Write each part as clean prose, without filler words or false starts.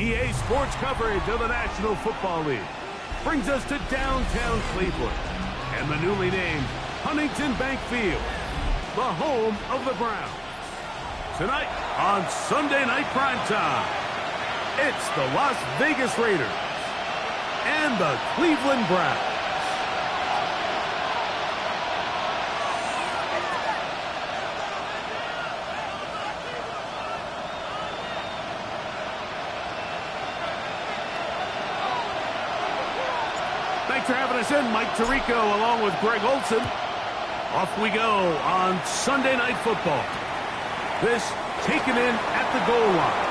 EA Sports coverage of the National Football League brings us to downtown Cleveland and the newly named Huntington Bank Field, the home of the Browns. Tonight on Sunday Night Primetime, it's the Las Vegas Raiders and the Cleveland Browns. Thanks for having us in, Mike Tirico, along with Greg Olson. Off we go on Sunday Night Football. This taken in at the goal line.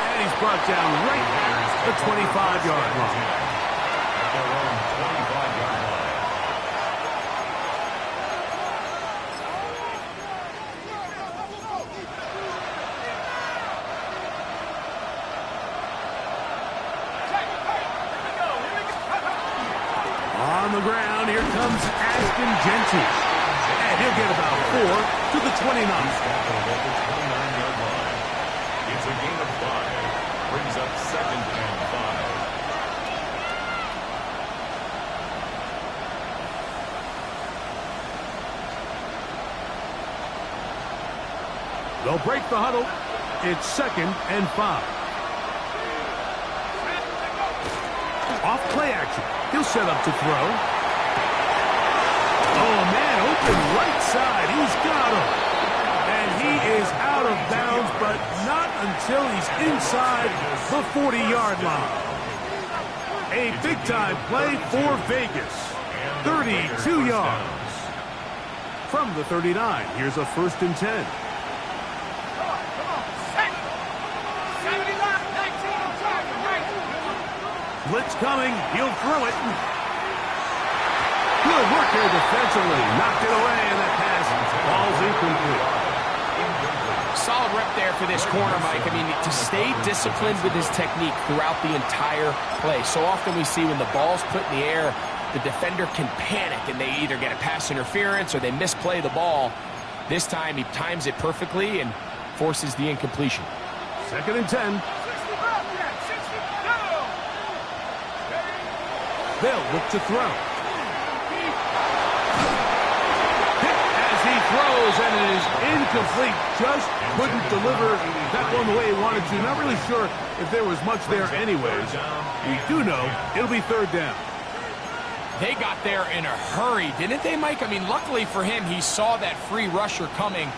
And he's brought down right at the 25-yard line. On the ground, here comes Ashton Jeanty. And he'll get about 4 to the 29. It's a gain of 5. Brings up 2nd and 5. They'll break the huddle. It's 2nd and 5. Off play action. He'll set up to throw. Oh, man, open right side. He's got him. And he is out of bounds, but not until he's inside the 40-yard line. A big-time play for Vegas. 32 yards. From the 39, here's a 1st and 10. Blitz coming. He'll throw it. Good work there defensively. Knocked it away, and that pass falls incomplete. Solid rep there for this corner, Mike. I mean, to stay disciplined with his technique throughout the entire play. So often we see when the ball's put in the air, the defender can panic, and they either get a pass interference or they misplay the ball. This time, he times it perfectly and forces the incompletion. 2nd and 10. They'll look to throw. Hit as he throws, and it is incomplete. Just couldn't deliver that one the way he wanted to. Not really sure if there was much there anyways. We do know it'll be 3rd down. They got there in a hurry, didn't they, Mike? I mean, luckily for him, he saw that free rusher coming,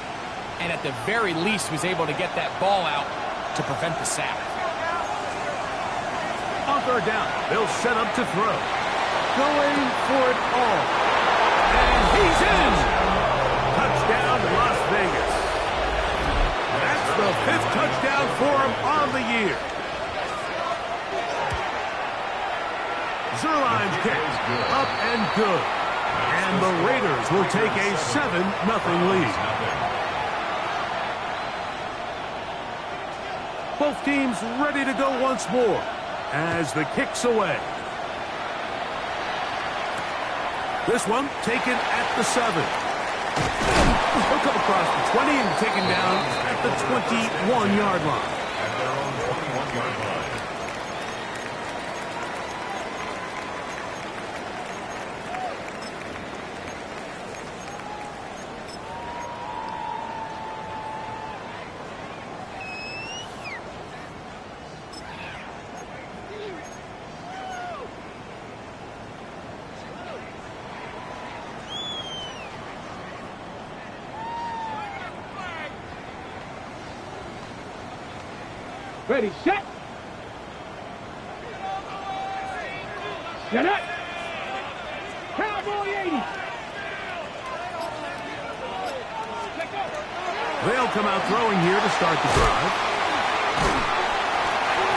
and at the very least was able to get that ball out to prevent the sack. On 3rd down, they'll set up to throw. Going for it all. And he's in! Touchdown, Las Vegas. That's the 5th touchdown for him on the year. Zerline's kick, up and good. And the Raiders will take a 7-0 lead. Both teams ready to go once more as the kick's away. This one taken at the 7. He'll come across the 20 and taken down at the 21-yard line. At their own 21-yard line. Ready, set. Get up. Cowboy 80. They'll come out throwing here to start the drive.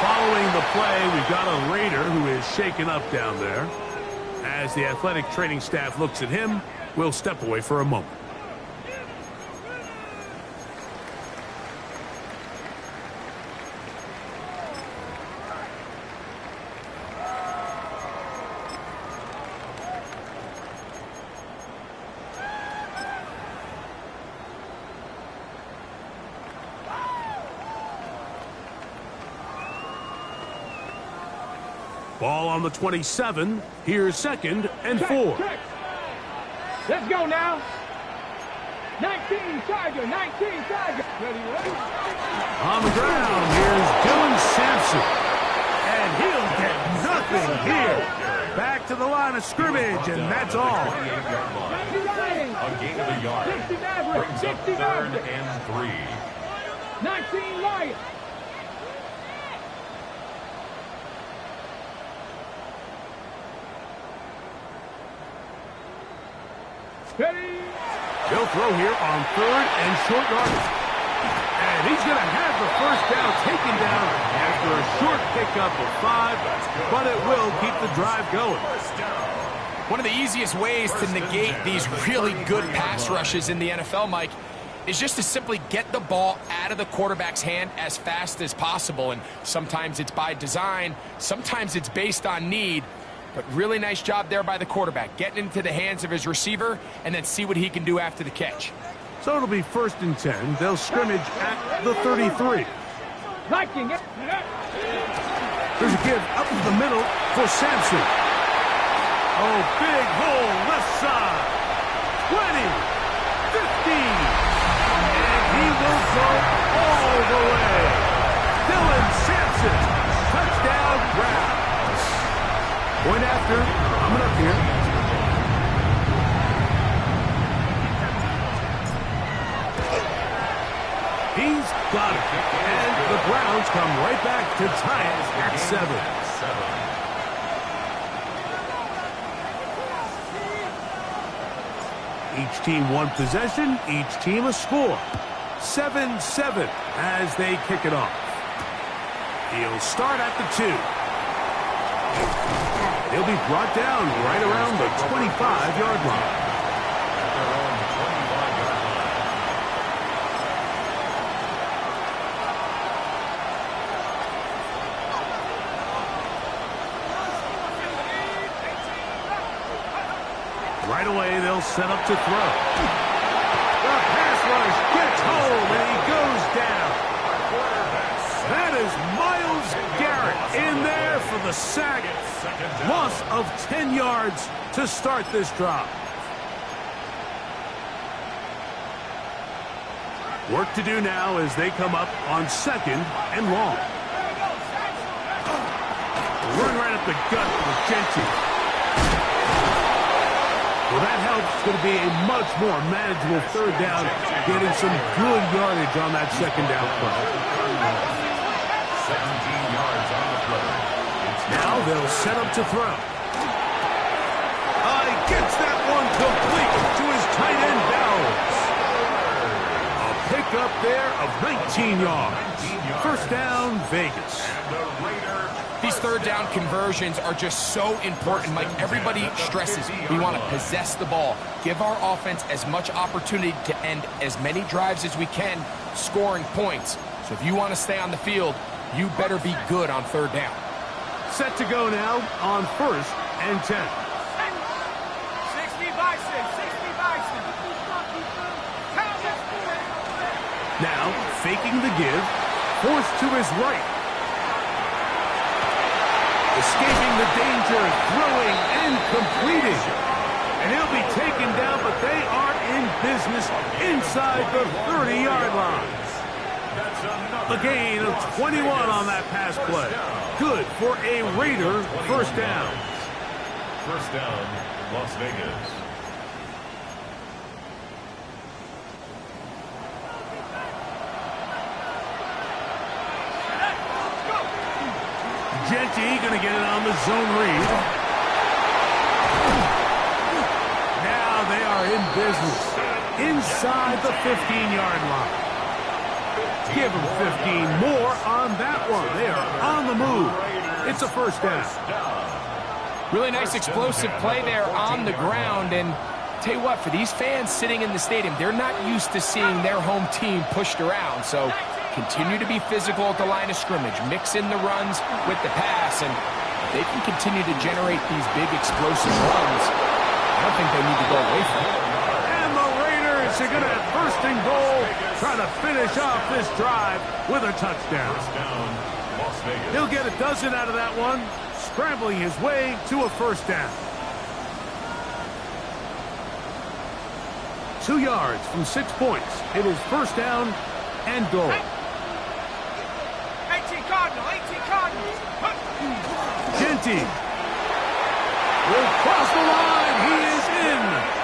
Following the play, we've got a Raider who is shaken up down there. As the athletic training staff looks at him, we'll step away for a moment. Ball on the 27. Here's 2nd and 4. Check. Let's go now. 19 Tiger, 19 Tiger. Ready. On the ground, here's Dylan Sampson. And he'll get nothing here. Back to the line of scrimmage, and that's all. A gain of a yard. 60 Maverick, Brings up 60 3rd Maverick. and 3. 19 Lions. Ready. They'll throw here on 3rd and short yardage. And he's going to have the first down taken down after a short pickup of 5, but it will keep the drive going. One of the easiest ways to negate these really good pass rushes in the NFL, Mike, is just to simply get the ball out of the quarterback's hand as fast as possible. And sometimes it's by design, sometimes it's based on need. But really nice job there by the quarterback, getting into the hands of his receiver and then see what he can do after the catch. So it'll be 1st and 10. They'll scrimmage at the 33. Viking. There's a give up the middle for Sampson. Oh, big hole left side. 20, 15. And he will go all the way. Dylan Sampson, touchdown grab. Point after, coming up here. He's got it. And the Browns come right back to tie it at 7. Each team one possession, each team a score. 7-7 as they kick it off. He'll start at the 2. He'll be brought down right around the 25-yard line. Right away, they'll set up to throw. The pass rush gets home, and he goes down. That is Myles Garrett in there for the sack. Loss of 10 yards to start this drive. Work to do now as they come up on 2nd and long. Run right up the gut with Genty. Well, that helps. It's going to be a much more manageable 3rd down, getting some good yardage on that 2nd down play. 17 yards on the play. Now they'll set up to throw. He gets that one complete to his tight end Bowers. A pickup there of 19 yards. 1st down, Vegas. These 3rd down conversions are just so important, Mike. Everybody stresses we want to possess the ball, give our offense as much opportunity to end as many drives as we can, scoring points. So if you want to stay on the field, you better be good on 3rd down. Set to go now on 1st and 10. 60 Bison, 60 Bison. Now, faking the give, forced to his right. Escaping the danger, throwing and completing. And he'll be taken down, but they are in business inside the 30-yard line. A gain of 21 on that pass play. Good for a Raider 1st down. 1st down, Las Vegas. Genty going to get it on the zone read. Now they are in business inside the 15-yard line. Give them 15 more on that one. They are on the move. It's a 1st down. Really nice explosive play there on the ground. And tell you what, for these fans sitting in the stadium, they're not used to seeing their home team pushed around. So continue to be physical at the line of scrimmage. Mix in the runs with the pass. And if they can continue to generate these big explosive runs, I don't think they need to go away from it. And the Raiders are going to have 1st and goal, trying to finish off this drive with a touchdown. First down, Las Vegas. He'll get a dozen out of that one. scrambling his way to a first down. 2 yards from 6 points. It is first down and goal. 18 Cardinal, 18 Cardinals. Genty will cross the line. He is in.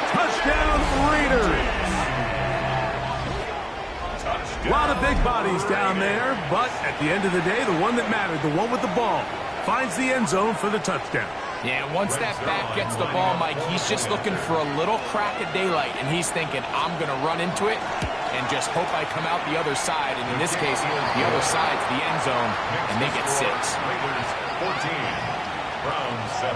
Touchdown, Raiders. A lot of big bodies down there, but at the end of the day, the one that mattered, the one with the ball, finds the end zone for the touchdown. Yeah, once that back gets the ball, Mike, he's just looking for a little crack of daylight, and he's thinking, I'm going to run into it and just hope I come out the other side. And in this case, the other side's the end zone, and they get 6. Raiders 14, Browns 7.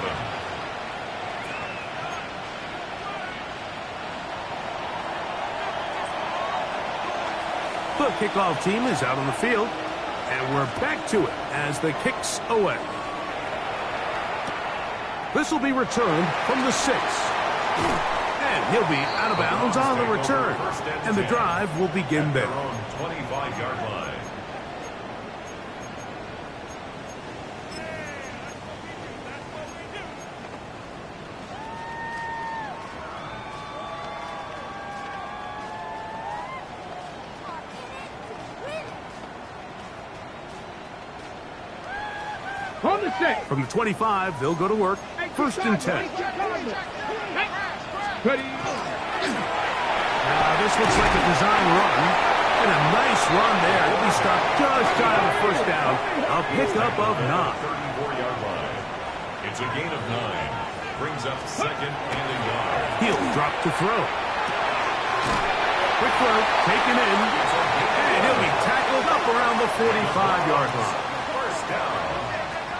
The kickoff team is out on the field, and we're back to it as the kick's away. This will be returned from the 6. And he'll be out of bounds on the return. And the drive will begin there. 25-yard line. On the 6. From the 25, they'll go to work. First and 10. Ready. Now, this looks like a design run. And a nice run there. He'll be stopped just shy of the first down. A pickup of 9. 34-yard line. It's a gain of 9. Brings up second and a yard. He'll drop to throw. Quick throw, taken in. And he'll be tackled up around the 45-yard line. First down.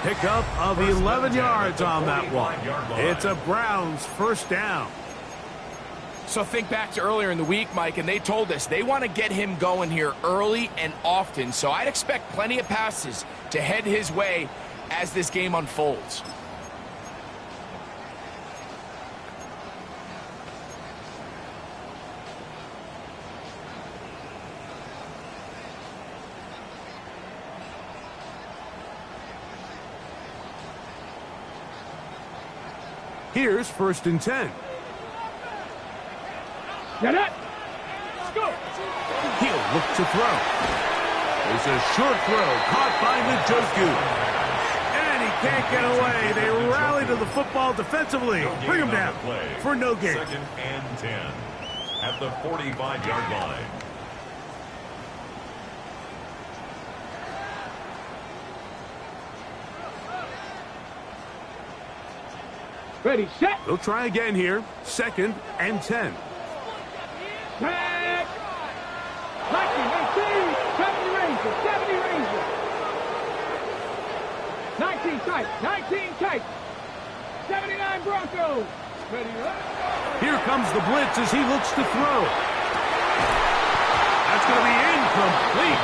Pickup of 11 yards on that one. It's a Browns first down. So think back to earlier in the week, Mike, and they told us they want to get him going here early and often. So I'd expect plenty of passes to head his way as this game unfolds. Here's first and 10. Get it. Go. He'll look to throw. There's a short throw caught by Njoku. And he can't get away. They rally to the football defensively. Bring him down for no gain. Second and 10 at the 45-yard line. Ready, set. They'll try again here. Second and 10. Back. Lightning, 18. 70 Rangers, 70 Rangers. 19 tight, 19 tight. 79 Broncos. Ready, up. Here comes the blitz as he looks to throw. That's going to be incomplete.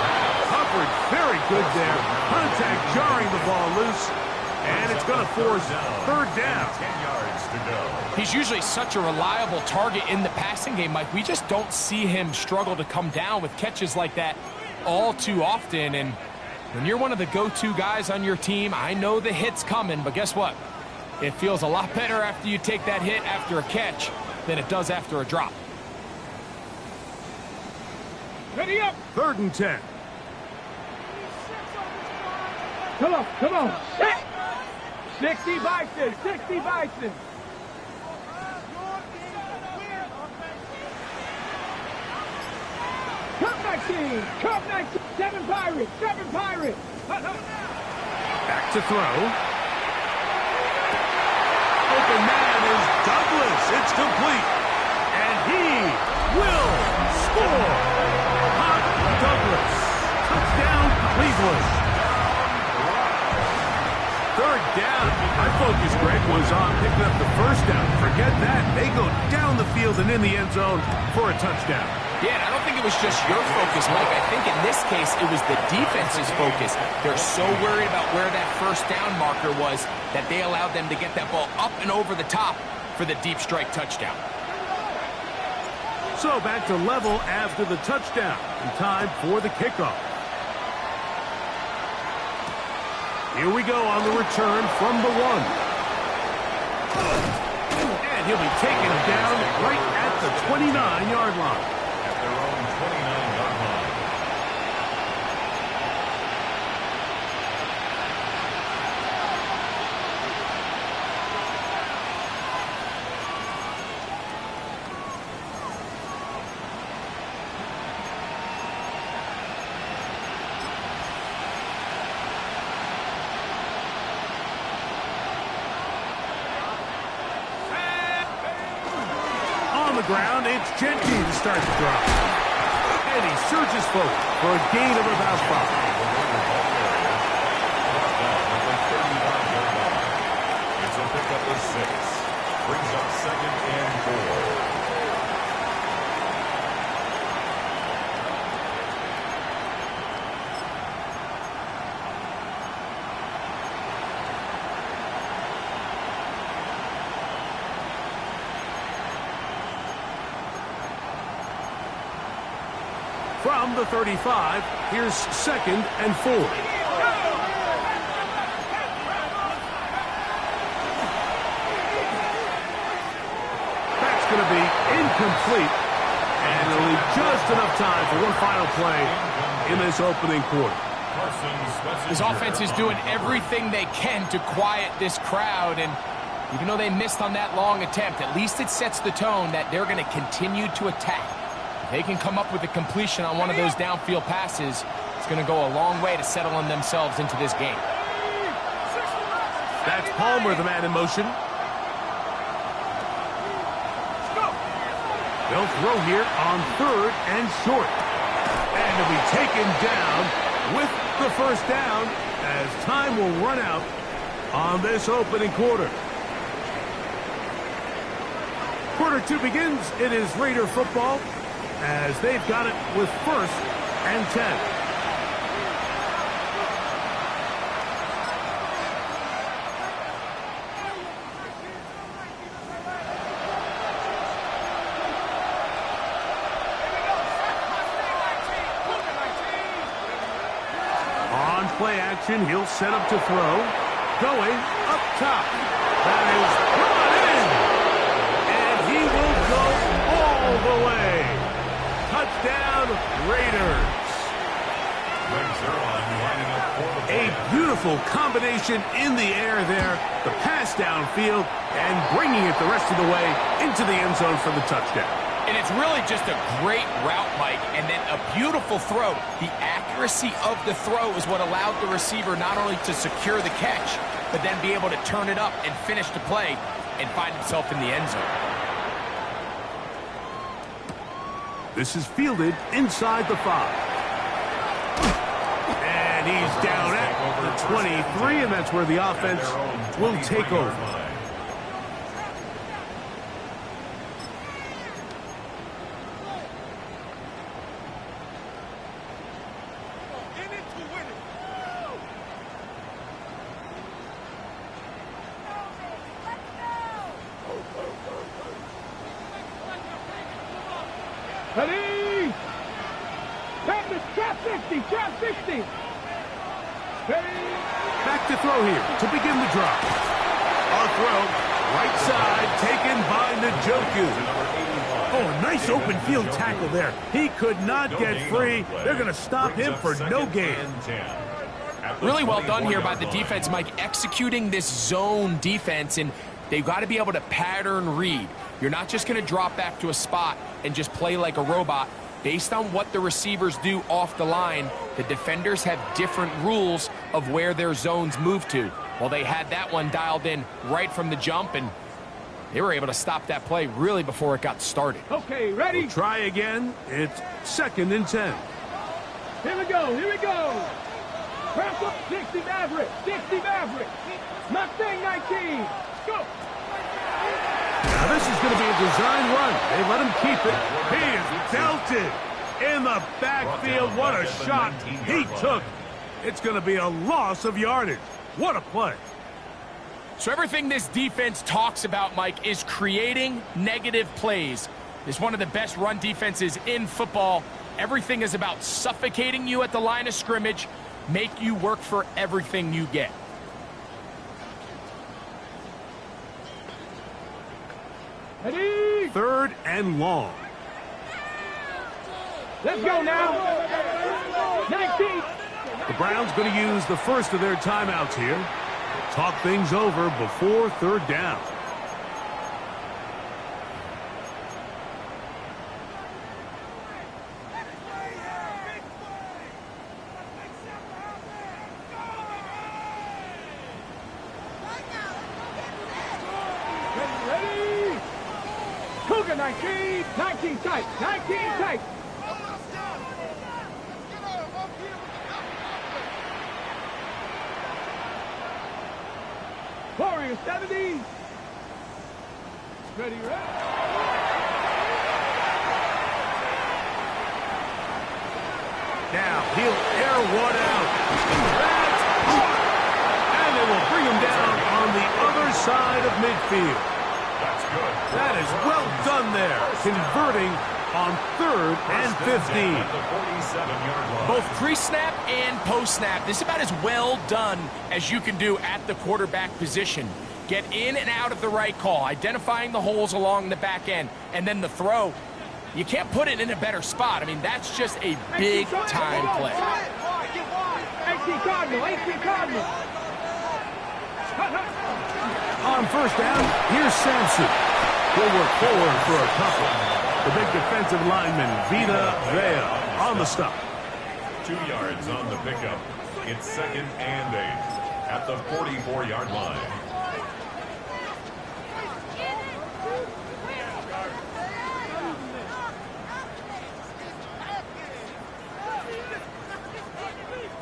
Coverage very good there. Contact jarring the ball loose. And it's going to force third down. 10 yards to go. He's usually such a reliable target in the passing game, Mike. We just don't see him struggle to come down with catches like that all too often. And when you're one of the go-to guys on your team, I know the hit's coming, but guess what? It feels a lot better after you take that hit after a catch than it does after a drop. Ready, up. Third and 10. Come on, come on. Set. 60 Bison, 60 Bison. Cup 19, Cup 19, 7 Pirates, 7 Pirates. Back to throw. Open man is Douglas. It's complete. And he will score. Hot Douglas. Touchdown, Cleveland. Third down. My focus, Greg, was on picking up the first down. Forget that. They go down the field and in the end zone for a touchdown. Yeah, and I don't think it was just your focus, Mike. I think in this case, it was the defense's focus. They're so worried about where that first down marker was that they allowed them to get that ball up and over the top for the deep strike touchdown. So back to level after the touchdown. And time for the kickoff. Here we go on the return from the 1. And he'll be taken down right at the 29-yard line. At their own 29-yard line. Ground, it's Gentry to start the drive. And he surges forward for a gain of about 5. It's a pickup of 6. Brings up 2nd and 4. From the 35, here's 2nd and 4. That's going to be incomplete. And it'll leave just enough time for one final play in this opening quarter. This offense is doing everything they can to quiet this crowd. And even though they missed on that long attempt, at least it sets the tone that they're going to continue to attack. They can come up with a completion on one of those downfield passes. It's going to go a long way to settling themselves into this game. That's Palmer, the man in motion. They'll throw here on 3rd and short. And he'll be taken down with the first down as time will run out on this opening quarter. Quarter 2 begins. It is Raider football, as they've got it with 1st and 10. On play action, he'll set up to throw. Going up top. That is brought in. And he will go all the way. Touchdown, Raiders. A beautiful combination in the air there. The pass downfield and bringing it the rest of the way into the end zone for the touchdown. And it's really just a great route, Mike, and then a beautiful throw. The accuracy of the throw is what allowed the receiver not only to secure the catch, but then be able to turn it up and finish the play and find himself in the end zone. This is fielded inside the 5. And he's down at the 23, and that's where the offense will take over. Ready? Trap 60, trap 60. Ready? Back to throw here to begin the drive. A throw, right side, taken by Njoku. Oh, nice open field tackle there. He could not get free. They're going to stop him for no gain. Really well done here by the defense, Mike, executing this zone defense, and they've got to be able to pattern read. You're not just going to drop back to a spot and just play like a robot. Based on what the receivers do off the line, the defenders have different rules of where their zones move to. Well, they had that one dialed in right from the jump, and they were able to stop that play really before it got started. Okay, ready? We'll try again. It's 2nd and 10. Here we go, here we go. Press up, 60 Maverick, 60 Maverick. Mustang 19, go. Now this is going to be a design run. They let him keep it. He is belted in the backfield. What a shot he took. It's going to be a loss of yardage. What a play. So everything this defense talks about, Mike, is creating negative plays. It's one of the best run defenses in football. Everything is about suffocating you at the line of scrimmage, make you work for everything you get. Ready? 3rd and long. Let's go now. 19. The Browns going to use the first of their timeouts here. Talk things over before 3rd down. Ready? Cougar 19. 19 tight. 19 tight. Warriors 70. Ready, Now he'll air one out. That's caught. And they will bring him down on the other side of midfield. That's good. That is well done there, converting on 3rd and 15. At the 47-yard line. Both pre-snap and post-snap, this is about as well done as you can do at the quarterback position. Get in and out of the right call, identifying the holes along the back end, and then the throw. You can't put it in a better spot. I mean, that's just a big-time play. 18 Cardinal. 18 Cardinal. On 1st down, here's Sampson. He'll work forward for a couple. The big defensive lineman, Vita Vea, on the stop. 2 yards on the pickup. It's 2nd and 8 at the 44-yard line.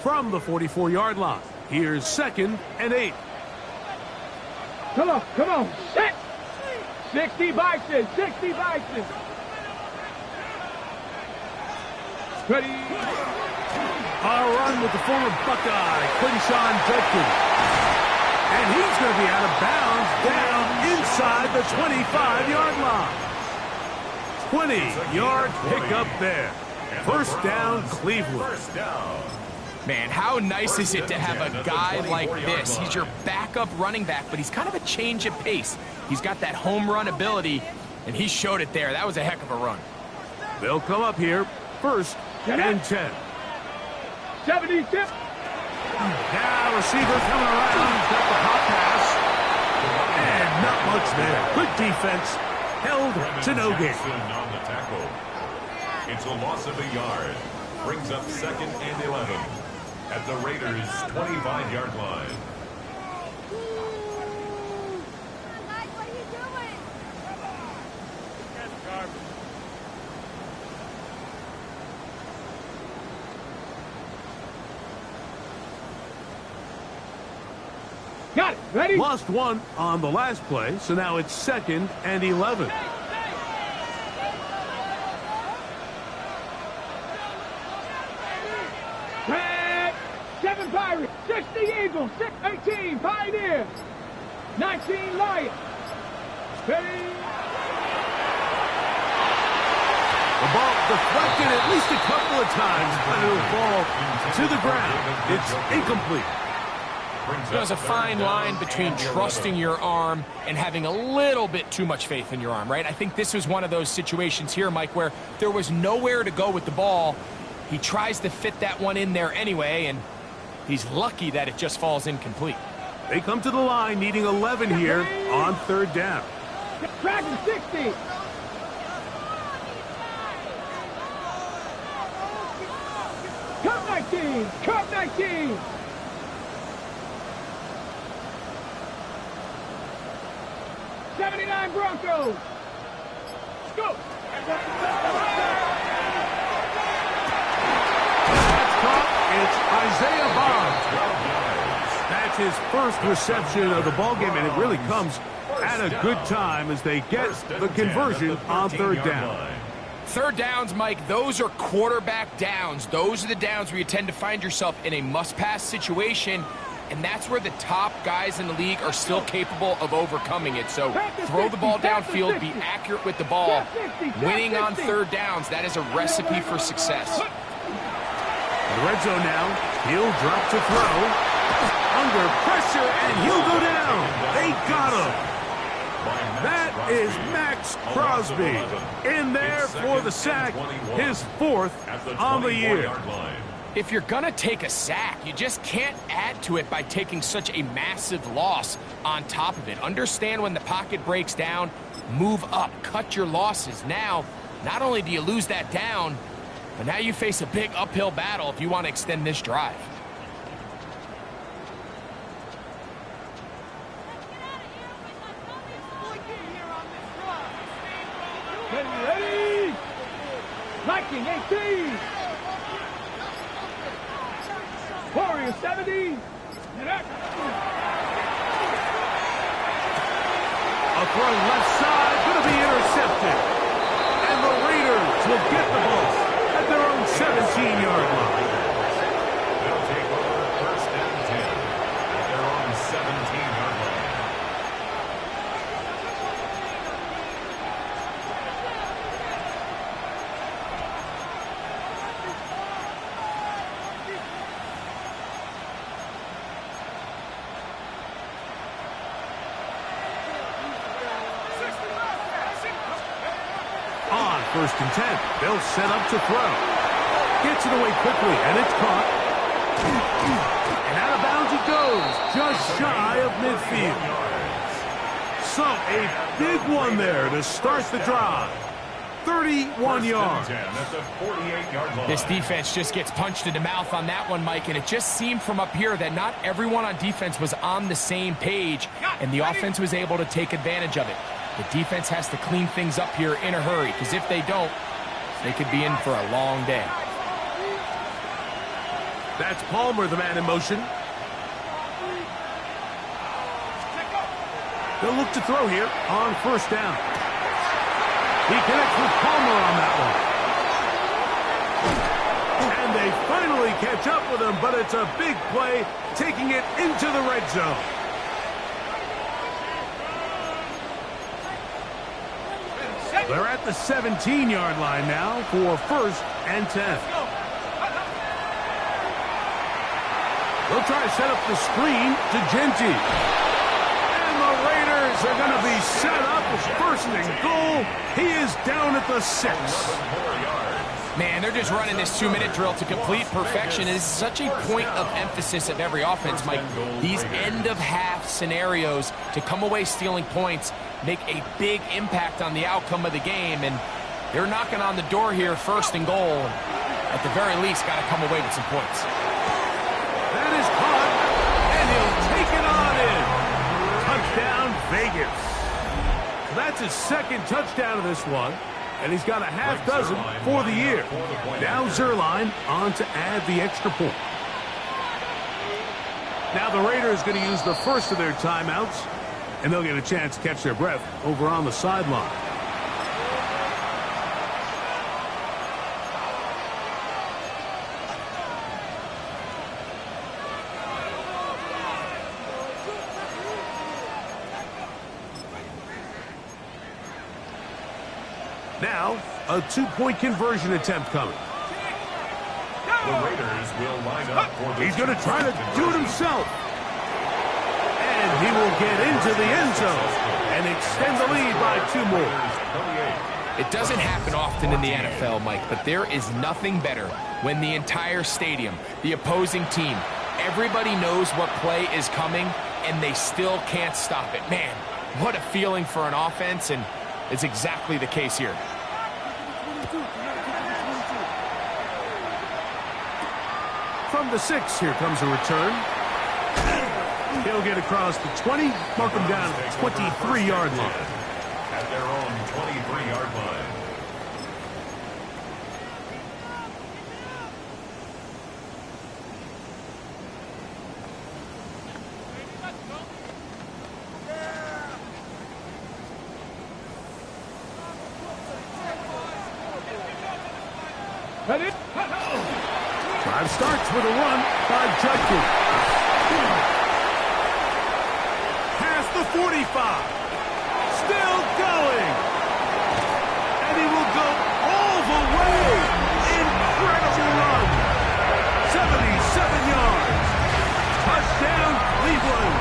From the 44-yard line, here's 2nd and 8. Come on, come on. 60 Bison, 60 Bison. Ready? A run with the former Buckeye, Quinshawn Judkins. And he's going to be out of bounds down inside the 25-yard line. 20-yard pickup there. 1st down, Cleveland. 1st down. Man, how nice is it to have a guy like this? He's your backup running back, but he's kind of a change of pace. He's got that home run ability, and he showed it there. That was a heck of a run. They'll come up here, 1st and 10. 70 tip. Now receiver coming around, got the hot pass. And not much there. Good defense, held to no gain. On the tackle. It's a loss of a yard. Brings up 2nd and 11 at the Raiders' 25-yard line. Got it. Ready? Lost one on the last play, so now it's 2nd and 11. Red. 7 Pirates. 60 Eagles. 18 Pioneers. 19 Lions. Ready? The ball deflected at least a couple of times, but it'll fall to the ground. It's incomplete. There's a fine line between trusting your arm and having a little bit too much faith in your arm, right? I think this was one of those situations here, Mike, where there was nowhere to go with the ball. He tries to fit that one in there anyway, and he's lucky that it just falls incomplete. They come to the line needing 11 here on 3rd down. Dragon 60. Cup 19. Cup 19. '79 Broncos. Let's go. It's Isaiah Bond. That's his first reception of the ballgame, and it really comes at a good time as they get the conversion on 3rd down. 3rd downs, Mike, those are quarterback downs. Those are the downs where you tend to find yourself in a must-pass situation, and that's where the top guys in the league are still capable of overcoming it. So throw the ball downfield, be accurate with the ball. Winning on 3rd downs, that is a recipe for success. The red zone now. He'll drop to throw. Under pressure, and he'll go down. They got him. That is Max Crosby in there for the sack, his 4th on the year. If you're going to take a sack, you just can't add to it by taking such a massive loss on top of it. Understand when the pocket breaks down, move up, cut your losses. Now, not only do you lose that down, but now you face a big uphill battle if you want to extend this drive. Ready? Viking 18. Warrior 70. A throw left side, going to be intercepted. And the Raiders will get the ball at their own 17-yard line. They'll take over 1st and 10 at their own 17-yard line. On 1st and 10, they'll set up to throw. Gets it away quickly, and it's caught. And out of bounds it goes, just shy of midfield. So, a big one there to start the drive. 31 yards. At the 48-yard line. This defense just gets punched in the mouth on that one, Mike, and it just seemed from up here that not everyone on defense was on the same page, and the offense was able to take advantage of it. The defense has to clean things up here in a hurry, because if they don't, they could be in for a long day. That's Palmer, the man in motion. They'll look to throw here on 1st down. He connects with Palmer on that one. And they finally catch up with him, but it's a big play, taking it into the red zone. They're at the 17-yard line now for 1st and 10. They'll try to set up the screen to Genty. And the Raiders are going to be set up. 1st and goal. He is down at the 6. Man, they're just running this 2-minute drill to complete perfection. It is such a point of emphasis of every offense, Mike. These end-of-half scenarios to come away stealing points make a big impact on the outcome of the game, and they're knocking on the door here, 1st and goal. At the very least, got to come away with some points. That is caught, and he'll take it on in. Touchdown, Vegas. So that's his 2nd touchdown of this one, and he's got a half dozen for the year. Now Zuerlein on to add the extra point. Now the Raiders going to use the first of their timeouts, and they'll get a chance to catch their breath over on the sideline. Now, a 2-point conversion attempt coming. The Raiders will line up for the... He's going to try to do it himself. And he will get into the end zone and extend the lead by 2 more. It doesn't happen often in the NFL, Mike, but there is nothing better when the entire stadium, the opposing team, everybody knows what play is coming, and they still can't stop it. Man, what a feeling for an offense, and it's exactly the case here. From the 6, here comes a return. He'll get across the 20, mark him down at the 23-yard line. At their own 23-yard line. Ready? Drive starts with a run by Judkins. Past the 45. Still going. And he will go all the way. Incredible run. 77 yards. Touchdown, Cleveland.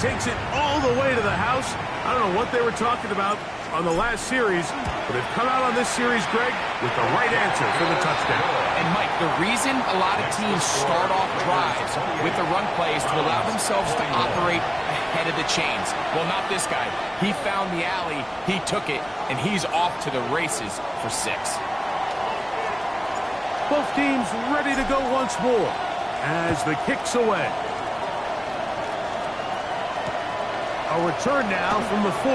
takes it all the way to the house. I don't know what they were talking about on the last series, but they've come out on this series, Greg, with the right answer for the touchdown. And, Mike, the reason a lot of teams start off drives with the run play is to allow themselves to operate ahead of the chains. Well, not this guy. He found the alley, he took it, and he's off to the races for 6. Both teams ready to go once more as the kick's away. A return now from the 4.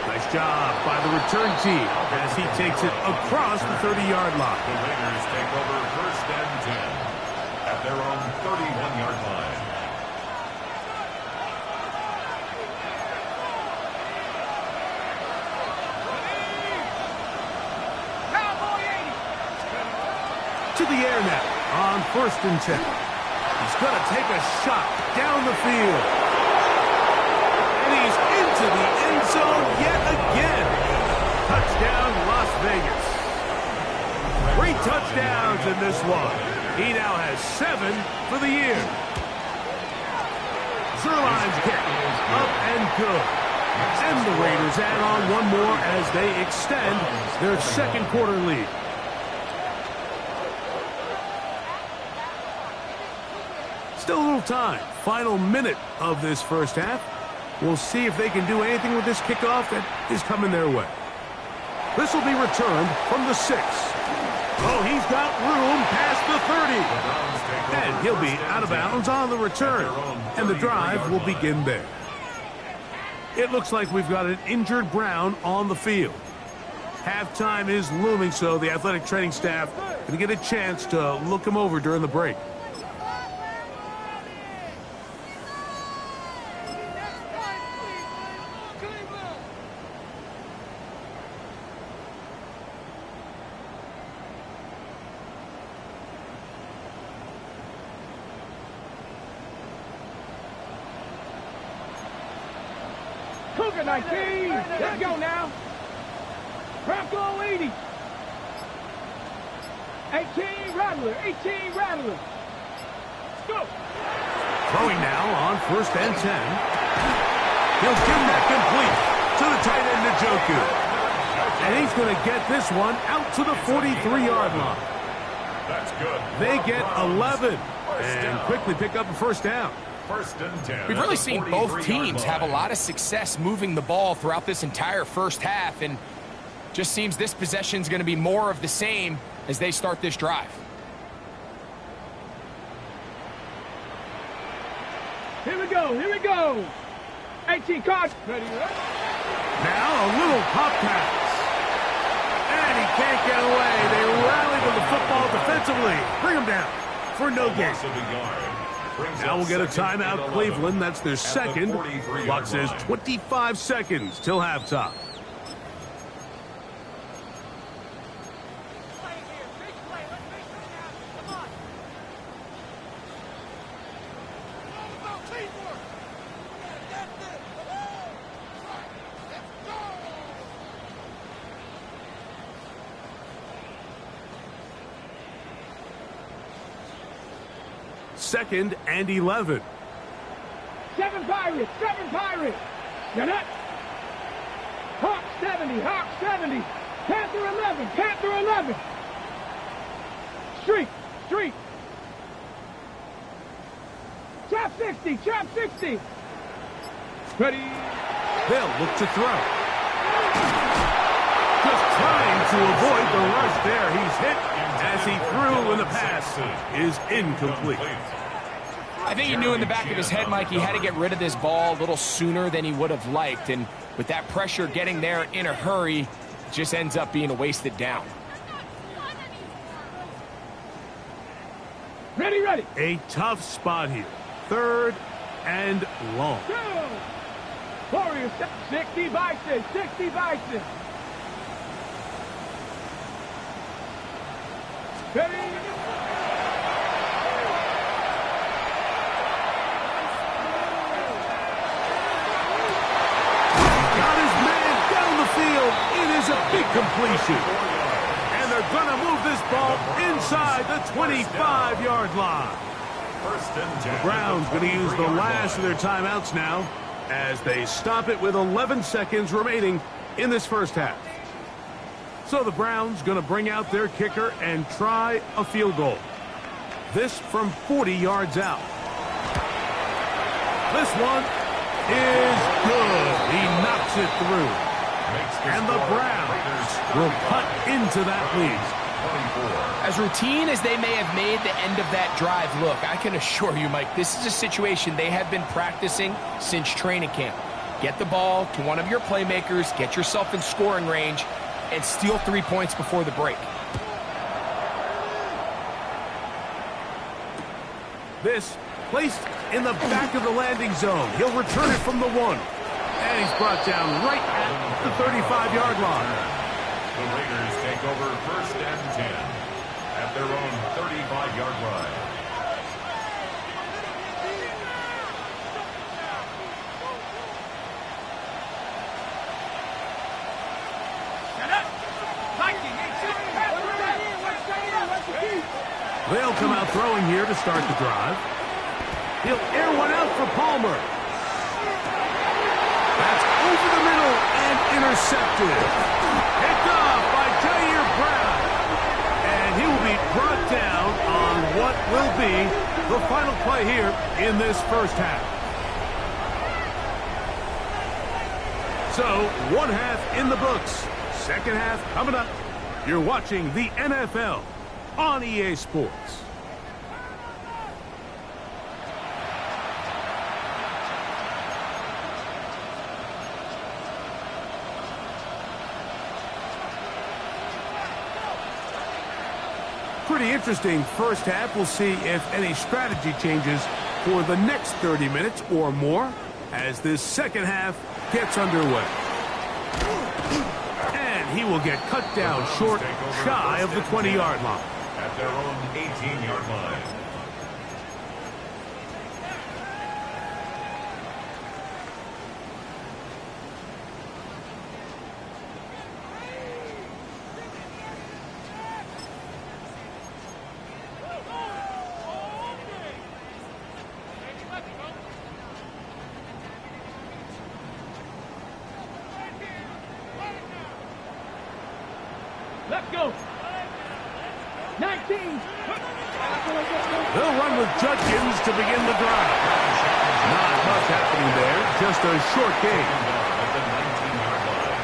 Nice job by the return team as he takes it across the 30-yard line. The Raiders take over 1st and 10 at their own 31-yard line. To the air now on 1st and 10. He's going to take a shot down the field. And he's into the end zone yet again. Touchdown, Las Vegas. 3 touchdowns in this one. He now has 7 for the year. Zuerlein's kick up and good. And the Raiders add on one more as they extend their 2nd quarter lead. Still a little time. Final minute of this first half. We'll see if they can do anything with this kickoff that is coming their way. This will be returned from the 6. Oh, he's got room past the 30. And he'll be out of bounds on the return. And the drive will begin there. It looks like we've got an injured Brown on the field. Halftime is looming, so the athletic training staff going to get a chance to look him over during the break. Cougar 19. Let's go now. Bronco 80. 18 Rattler. 18 Rattler. Go. Throwing now on 1st and 10. He'll give that complete to the tight end, Njoku. And he's going to get this one out to the 43-yard line. That's good. They get 11 and quickly pick up a 1st down. 1st and 10. We've really seen both teams have a lot of success moving the ball throughout this entire first half, and just seems this possession's going to be more of the same as they start this drive. Here we go. Here we go. 18 cards. Ready. Now a little pop pass. And he can't get away. They rally to the football defensively. Bring him down for no gain. Now we'll get a timeout, Cleveland. That's their 2nd. Clock says 25 seconds till halftime. Second and 11. 7 Pirates. 7 Pirates. You're not. Hawk 70. Hawk 70. Panther 11. Panther 11. Streak. Streak. Chop 60. Chop 60. Ready. They'll look to throw. Just trying to avoid the rush there. He's hit as he threw, and the pass is incomplete. I think he knew in the back of his head, Mike, he had to get rid of this ball a little sooner than he would have liked. And with that pressure getting there in a hurry, it just ends up being a wasted down. Ready, ready. A tough spot here. 3rd and long. Go. Warriors, 60 Bison. 60 Bison. Ready. A big completion. And they're going to move this ball inside the 25-yard line. First and 10. The Browns going to use the last of their timeouts now as they stop it with 11 seconds remaining in this first half. So the Browns going to bring out their kicker and try a field goal. This from 40 yards out. This one is good. He knocks it through. And the Browns will cut into that lead. As routine as they may have made the end of that drive look, I can assure you, Mike, this is a situation they have been practicing since training camp. Get the ball to one of your playmakers, get yourself in scoring range, and steal 3 points before the break. This placed in the back of the landing zone. He'll return it from the 1. And he's brought down right at the 35-yard line. The Raiders take over first and 10 at their own 35-yard line. They'll come out throwing here to start the drive. He'll air one out for Palmer. That's over the middle and intercepted. Picked off by Jair Brown. And he will be brought down on what will be the final play here in this first half. So, one half in the books. Second half coming up. You're watching the NFL on EA Sports. Pretty interesting first half. We'll see if any strategy changes for the next 30 minutes or more as this second half gets underway. And he will get cut down short, shy of the 20-yard line. At their own 18-yard line. Let's go. 19. They'll run with Judkins to begin the drive. Not much happening there, just a short gain. At the 19-yard line.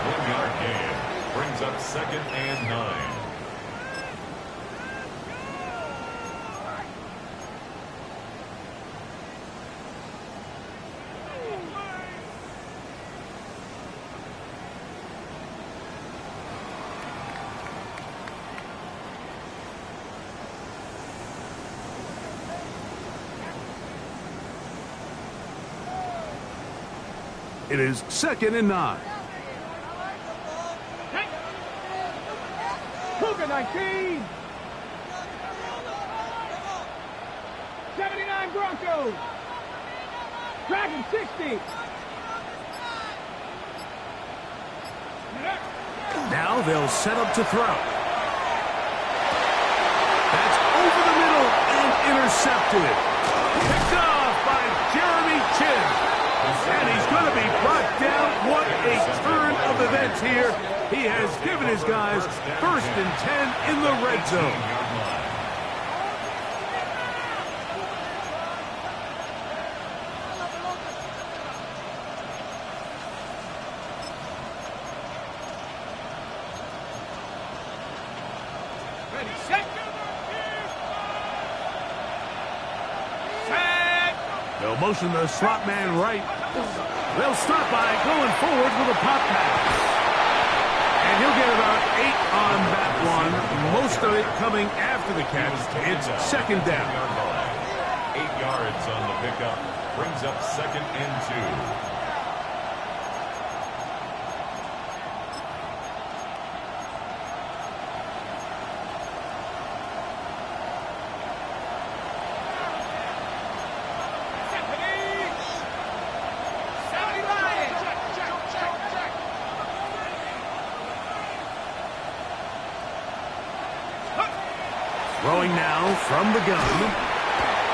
1-yard gain brings up second and 9. It is second and 9. Cougar 19. 79 Broncos. Dragon 60. Now they'll set up to throw. That's over the middle and intercepted. Picked off by Jeremy Chinn. And he's going to be brought down. What a turn of events here. He has given his guys first and 10 in the red zone. Ready, set. They'll motion the slot man right. They'll start by going forward with a pop pass. And he'll get about 8 on that one. Most of it coming after the catch. It's second down. 8 yards on the pickup. Brings up second and 2. Throwing now from the gun.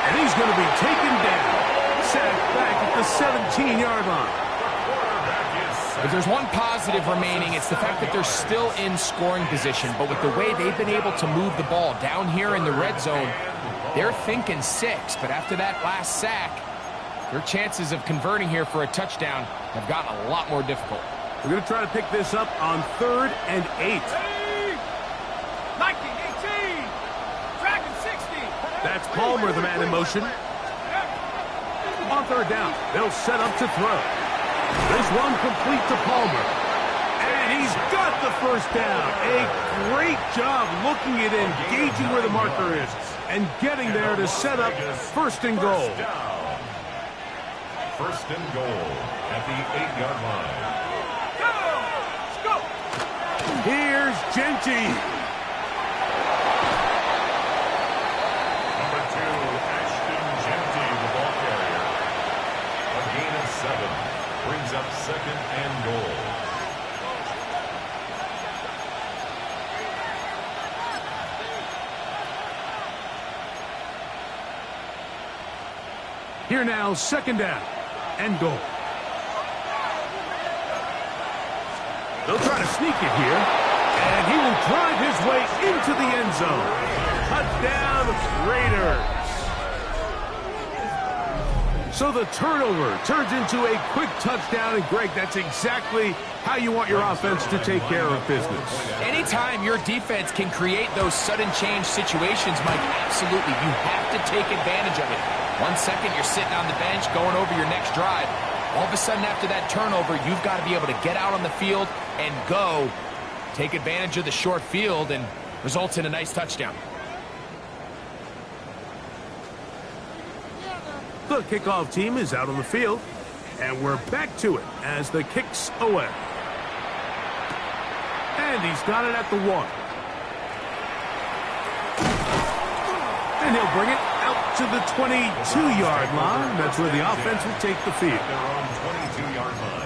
And he's going to be taken down. Sacked back at the 17-yard line. If there's one positive remaining, it's the fact that they're still in scoring position. But with the way they've been able to move the ball down here in the red zone, they're thinking 6. But after that last sack, their chances of converting here for a touchdown have gotten a lot more difficult. We're going to try to pick this up on 3rd and 8. 19, 18, tracking 60. That's Palmer, the man in motion. On 3rd down, they'll set up to throw. This one complete to Palmer. And he's got the first down. A great job looking at engaging where the marker is and getting there to set up 1st and goal. 1st and goal at the 8-yard line. Let's go. Here's Genty. Number 2, Ashton Genty, the ball carrier. A gain of 7 brings up 2nd and goal. Here now, 2nd down and goal. They'll try to sneak it here, and he will drive his way into the end zone. Touchdown, Raiders. So the turnover turns into a quick touchdown, and Greg, that's exactly how you want your offense to take care of business. Anytime your defense can create those sudden change situations, Mike, absolutely, you have to take advantage of it. 1 second, you're sitting on the bench, going over your next drive. All of a sudden, after that turnover, you've got to be able to get out on the field and go. Take advantage of the short field, and results in a nice touchdown. The kickoff team is out on the field, and we're back to it as the kick's away. And he's got it at the 1. And he'll bring it out to the 22-yard line. That's where the offense will take the field. Their own 22-yard line.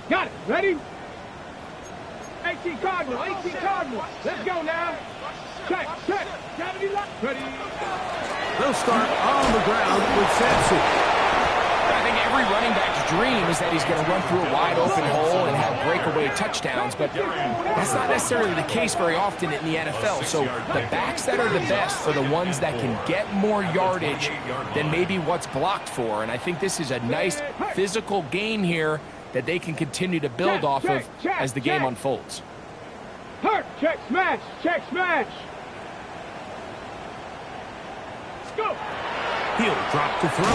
Got it. Ready? 18 Cardinal, 18 Cardinal. Let's go now. Check, check. 70 left. Ready. They'll start on the ground with Sampson. I think every running back's dream is that he's going to run through a wide open hole and have breakaway touchdowns, but that's not necessarily the case very often in the NFL. So the backs that are the best are the ones that can get more yardage than maybe what's blocked for. And I think this is a nice physical game here that they can continue to build off of as the game unfolds. Hurt. Check, smash. Check, smash. Let's go. He'll drop to throw.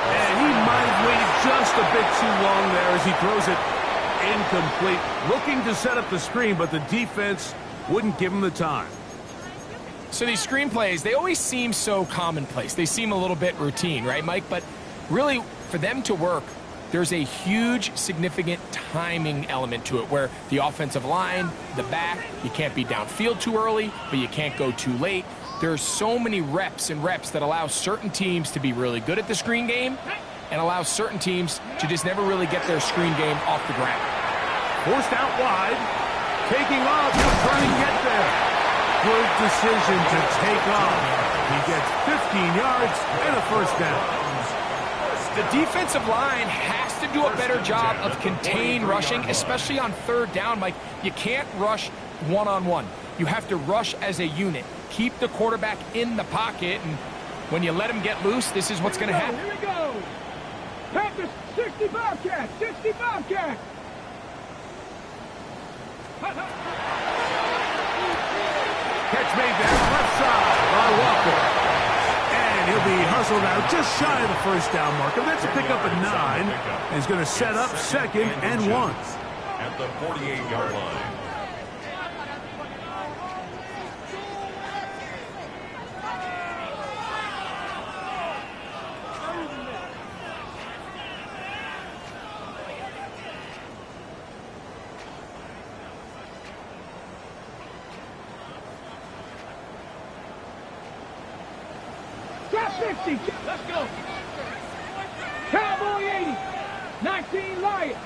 And he might have waited just a bit too long there as he throws it incomplete. Looking to set up the screen, but the defense wouldn't give him the time. So these screen plays, they always seem so commonplace. They seem a little bit routine, right, Mike? But really, for them to work, there's a huge, significant timing element to it where the offensive line, the back, you can't be downfield too early, but you can't go too late. There's so many reps and reps that allow certain teams to be really good at the screen game and allow certain teams to just never really get their screen game off the ground. Forced out wide. Taking off. He'll try and get there. Good decision to take off. He gets 15 yards and a first down. The defensive line has to do a better job of contain rushing, especially on 3rd down, Mike. You can't rush one-on-one. You have to rush as a unit. Keep the quarterback in the pocket, and when you let him get loose, this is what's going to happen. Here we go. Panthers, 60 Bobcats, 60 Bobcats. Catch made there, left side by Walker. And he'll be hustled out just shy of the first down marker. That's a pickup at 9. And he's going to set up 2nd and 1. At the 48-yard line. half 60. Let's go. Cowboy 80. 19 Lions.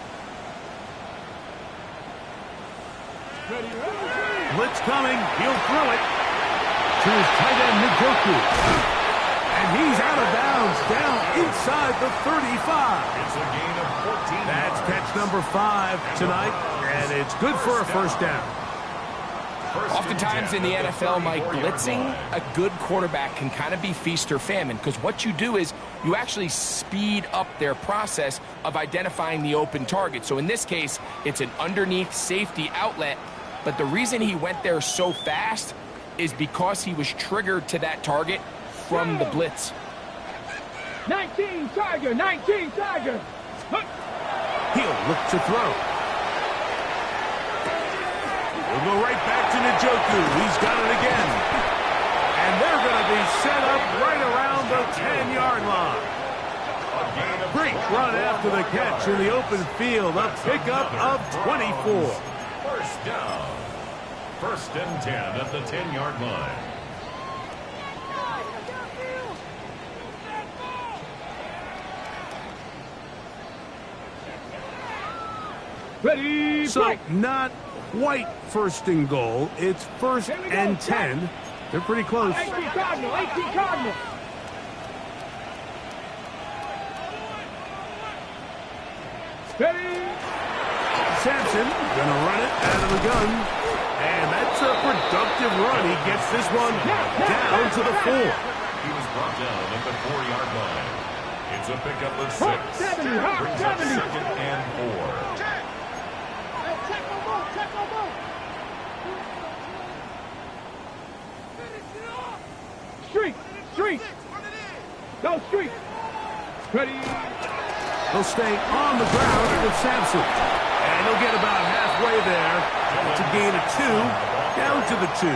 Blitz coming. He'll throw it to his tight end, Njoku. And he's out of bounds, down inside the 35. It's a gain of 14 That's yards. catch number 5 tonight, and it's good for a first down. Oftentimes in the NFL, Mike, blitzing a good quarterback can kind of be feast or famine, because what you do is you actually speed up their process of identifying the open target. So in this case, it's an underneath safety outlet, but the reason he went there so fast is because he was triggered to that target from the blitz. 19 Tiger. 19 Tiger. He'll look to throw. We'll go right back to Njoku. He's got it again. And they're going to be set up right around the 10-yard line. Great run after the catch in the open field. A pickup of 24. First down. 1st and 10 at the 10-yard line. Ready, So break. not quite 1st and goal. It's 1st and 10. They're pretty close. 18 Cardinal. 18 Cardinal. Ready. Sampson gonna run it out of the gun. And that's a productive run. He gets this one down to the 4. He was brought down at the 4-yard line. It's a pickup of 6. Hawk 70, Hawk Brings up 70. 2nd and 4. Street. Street. Go street. Ready. He'll stay on the ground with Sampson. And he'll get about halfway there. It's a gain of 2, down to the 2.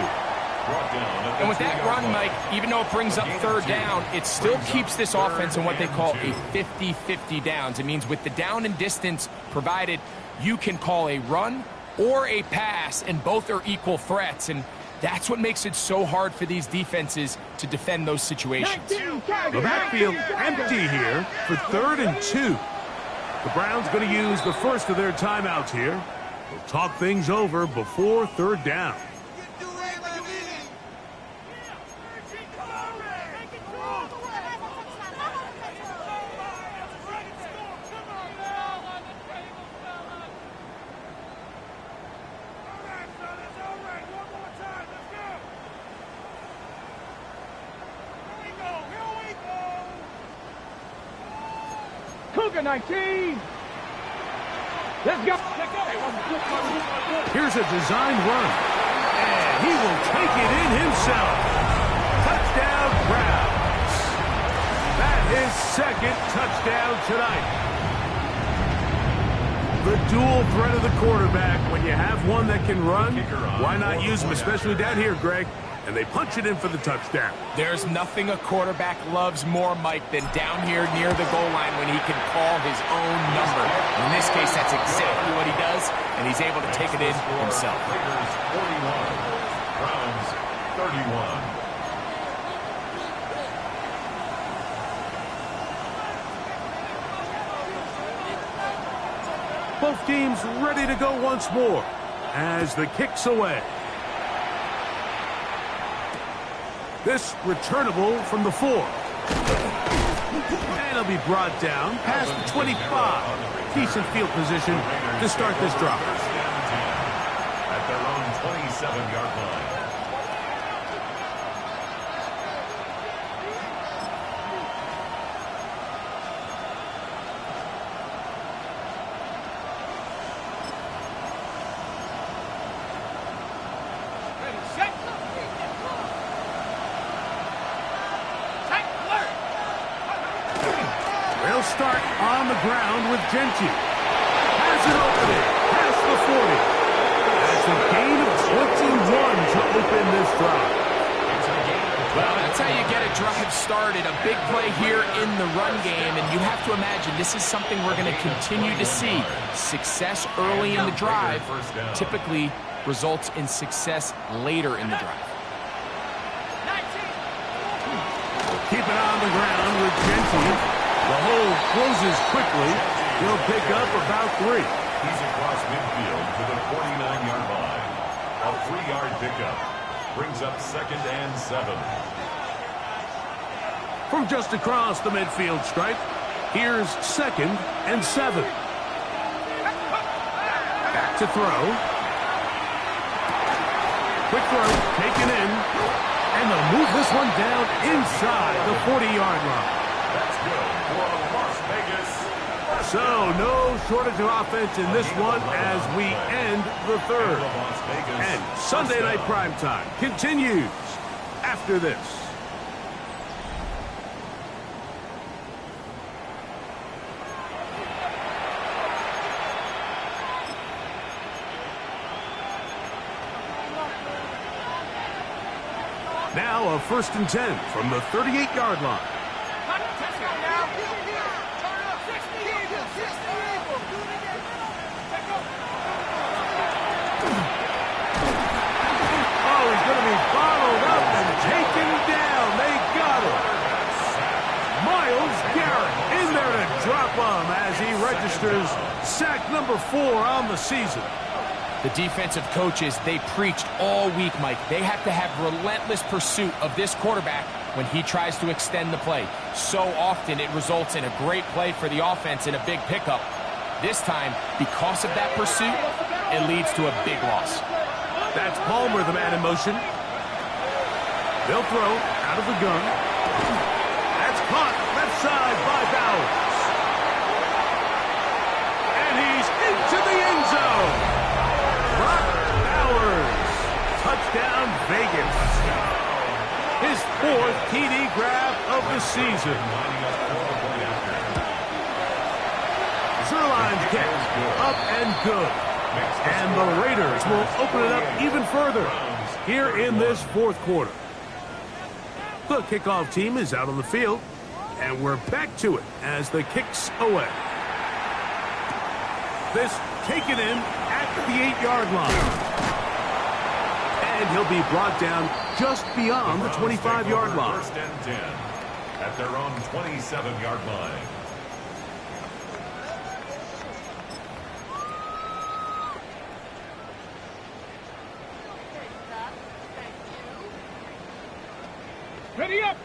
And with that run, Mike, even though it brings up 3rd down, it still keeps this offense in what they call a 50-50 downs. It means with the down and distance provided, you can call a run or a pass, and both are equal threats. And that's what makes it so hard for these defenses to defend those situations. The backfield empty here for 3rd and 2. The Browns going to use the first of their timeouts here. They'll talk things over before 3rd down. Cougar 19. Let's go. Here's a designed run. And he will take it in himself. Touchdown, Browns. That is 2nd touchdown tonight. The dual threat of the quarterback. When you have one that can run, why not use him, especially down here, Greg? And they punch it in for the touchdown. There's nothing a quarterback loves more, Mike, than down here near the goal line when he can call his own number. In this case, that's exactly what he does, and he's able to take it in himself. Raiders 41, Browns 31. Both teams ready to go once more as the kick's away. This returnable from the 4. And he'll be brought down past the 25. Decent field position to start this drive. 1st and 10 at their own 27-yard line. They'll start on the ground with Genty. Has it opening past the 40. That's a gain of 21 to open this drive. Well, that's how you get a drive started. A big play here in the run game, and you have to imagine this is something we're going to continue to see. Success early in the drive typically results in success later in the drive. Keep it on the ground with Genty. The hole closes quickly. He'll pick up about 3. He's across midfield to the 49-yard line. A 3-yard pickup brings up 2nd and 7. From just across the midfield stripe, here's 2nd and 7. Back to throw. Quick throw, taken in. And they'll move this one down inside the 40-yard line. That's good for Las Vegas. So, no shortage of offense in this one as we end the third. And Sunday Night Primetime continues after this. Now a 1st and 10 from the 38-yard line. Oh, he's going to be bottled up and taken down. They got him. Myles Garrett in there to drop him as he registers sack number 4 on the season. The defensive coaches, they preached all week, Mike. They have to have relentless pursuit of this quarterback when he tries to extend the play. So often it results in a great play for the offense and a big pickup. This time, because of that pursuit, it leads to a big loss. That's Palmer, the man in motion. They'll throw out of the gun. That's caught left side by Bowers. And he's into the end zone. Brock Bowers. Touchdown, Vegas. His 4th TD grab of the season. Zerline's catch. Up and good. And the Raiders will open it up even further here in this 4th quarter. The kickoff team is out on the field, and we're back to it as the kick's away. This taken in at the 8-yard line. And he'll be brought down just beyond the 25-yard line. 1st and 10 at their own 27-yard line. Ready up.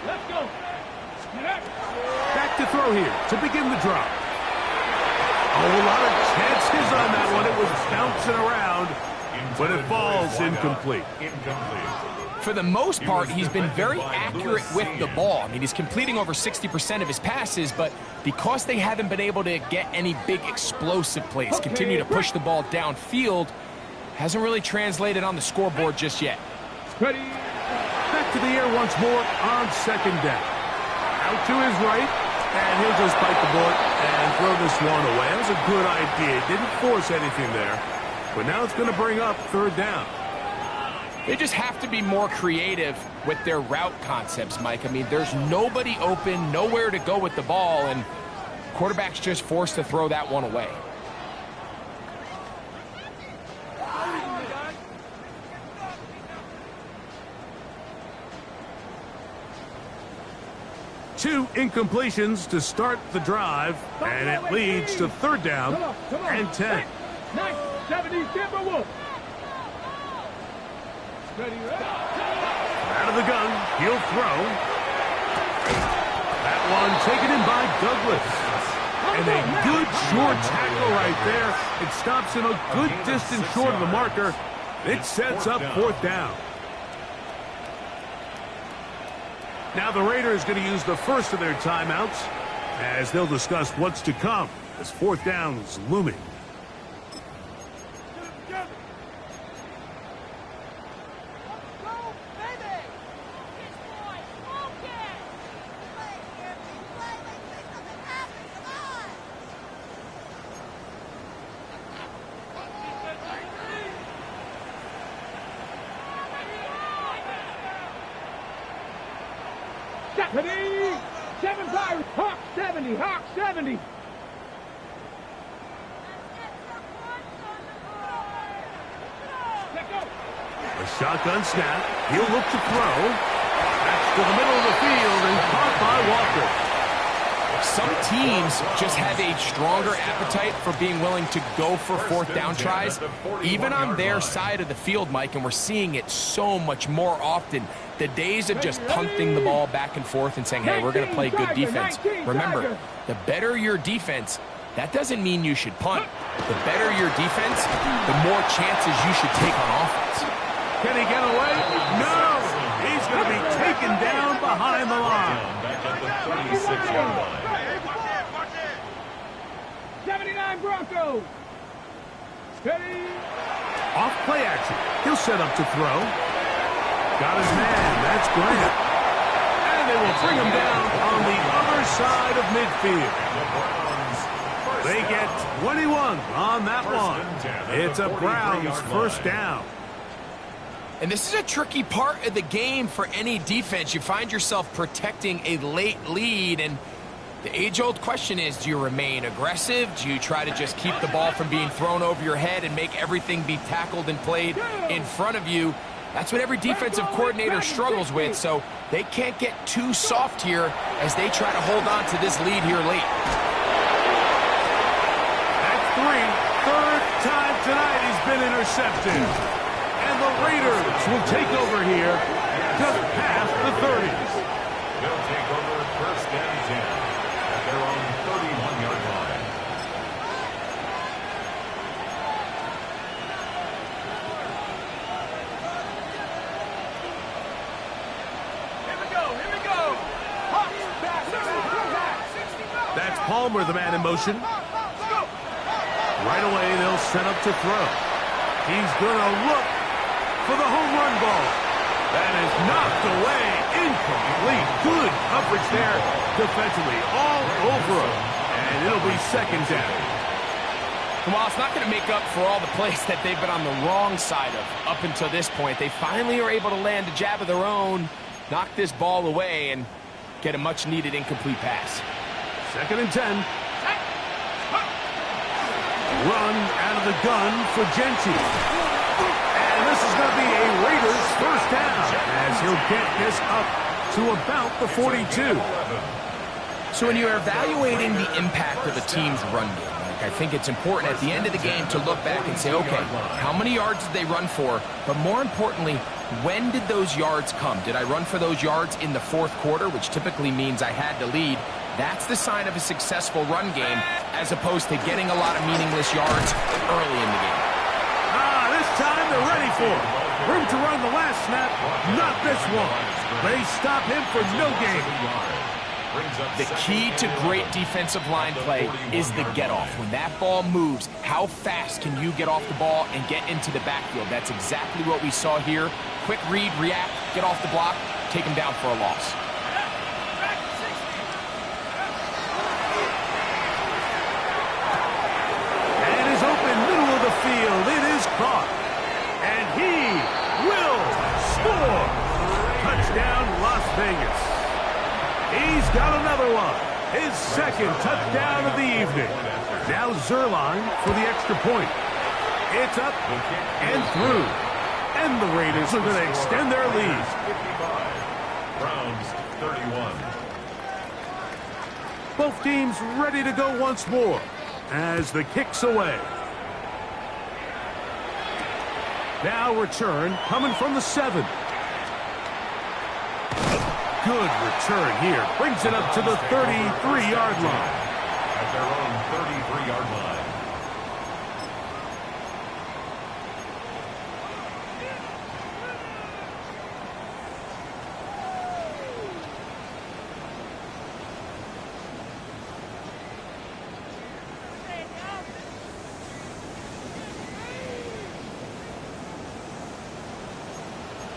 Let's go. Back to throw here to begin the drop. Oh, a lot of chances on that one. It was bouncing around, but it falls incomplete. For the most part, he's been very accurate with the ball. I mean, he's completing over 60% of his passes, but because they haven't been able to get any big explosive plays, continue to push the ball downfield, hasn't really translated on the scoreboard just yet. Ready. Back to the air once more on 2nd down. Out to his right, and he'll just bite the bullet and throw this one away. That was a good idea. Didn't force anything there, but now it's going to bring up 3rd down. They just have to be more creative with their route concepts, Mike. I mean, there's nobody open, nowhere to go with the ball, and quarterback's just forced to throw that one away. Two incompletions to start the drive, and it leads to 3rd down and 10. 70 Timberwolves. Out of the gun, he'll throw. That one taken in by Douglas. And a good short tackle right there. It stops him a good distance short of the marker. It sets up 4th down. Now the Raiders going to use the first of their timeouts as they'll discuss what's to come as 4th down is looming. Ready. 7 Pirates. Hawk 70. Hawk 70. Let go. A shotgun snap. He'll look to throw. That's to the middle of the field and caught by Walker. Some teams just have a stronger appetite for being willing to go for fourth down tries, even on their side of the field, Mike, and we're seeing it so much more often. The days of just punting the ball back and forth and saying, hey, we're going to play good defense. Remember, the better your defense, that doesn't mean you should punt. The better your defense, the more chances you should take on offense. Can he get away? No! He's going to be taken down behind the line. Back at the 36-yard line. 79 Broncos. Steady. Off play action. He'll set up to throw. Got his man. That's Grant. And they will bring him down on the other side of midfield. They get 21 on that one. It's a Browns first down. And this is a tricky part of the game for any defense. You find yourself protecting a late lead, and the age-old question is, do you remain aggressive? Do you try to just keep the ball from being thrown over your head and make everything be tackled and played in front of you? That's what every defensive coordinator struggles with, so they can't get too soft here as they try to hold on to this lead here late. That's third time tonight he's been intercepted. And the Raiders will take over here just past the 30s. They'll take over first and 10 at their own 31-yard line. Here we go. Hawks back. That's Palmer, the man in motion. Right away, they'll set up to throw. He's going to look for the home run ball. That is knocked away. Incomplete. Good coverage there defensively. All over him. And it'll be second down. Well, it's not going to make up for all the plays that they've been on the wrong side of up until this point. They finally are able to land a jab of their own, knock this ball away, and get a much-needed incomplete pass. Second and 10. Run out of the gun for Genty. And this is going to be a Raiders first down as he'll get this up to about the 42. So when you're evaluating the impact of a team's run game, I think it's important at the end of the game to look back and say, okay, how many yards did they run for? But more importantly, when did those yards come? Did I run for those yards in the fourth quarter, which typically means I had to lead? That's the sign of a successful run game, as opposed to getting a lot of meaningless yards early in the game. This time they're ready for it. Room to run the last snap, not this one. They stop him for no gain. The key to great defensive line play is the get-off. When that ball moves, how fast can you get off the ball and get into the backfield? That's exactly what we saw here. Quick read, react, get off the block, take him down for a loss. And is open middle of the field. It is caught. And he will score. Touchdown, Las Vegas. He's got another one. His second touchdown of the evening. Now Zuerlein for the extra point. It's up and through. And the Raiders are going to extend their lead. 55. Browns 31. Both teams ready to go once more as the kick's away. Now return coming from the 7. Good return here. Brings it up to the 33-yard line. At their own 33-yard line.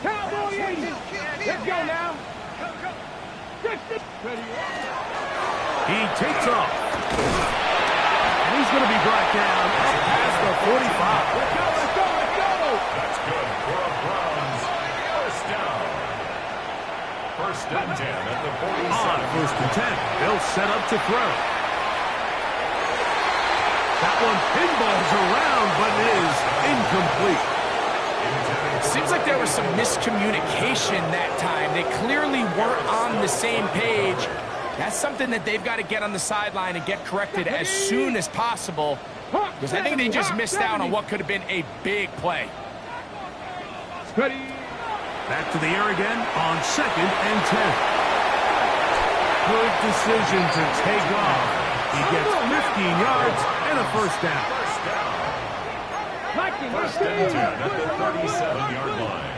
Cowboy 80. Let's go now. He takes off. And he's going to be brought down up past the 45. Let's go. That's good for a Browns first down. First and 10 at the 47. On first and 10, they'll set up to throw. That one pinballs around, but it is incomplete. seems like there was some miscommunication that time. They clearly weren't on the same page. That's something that they've got to get on the sideline and get corrected as soon as possible, because I think they just missed out on what could have been a big play. Back to the air again on 2nd and 10. Good decision to take off. He gets 15 yards and a first down. First and 10 at the 37-yard line.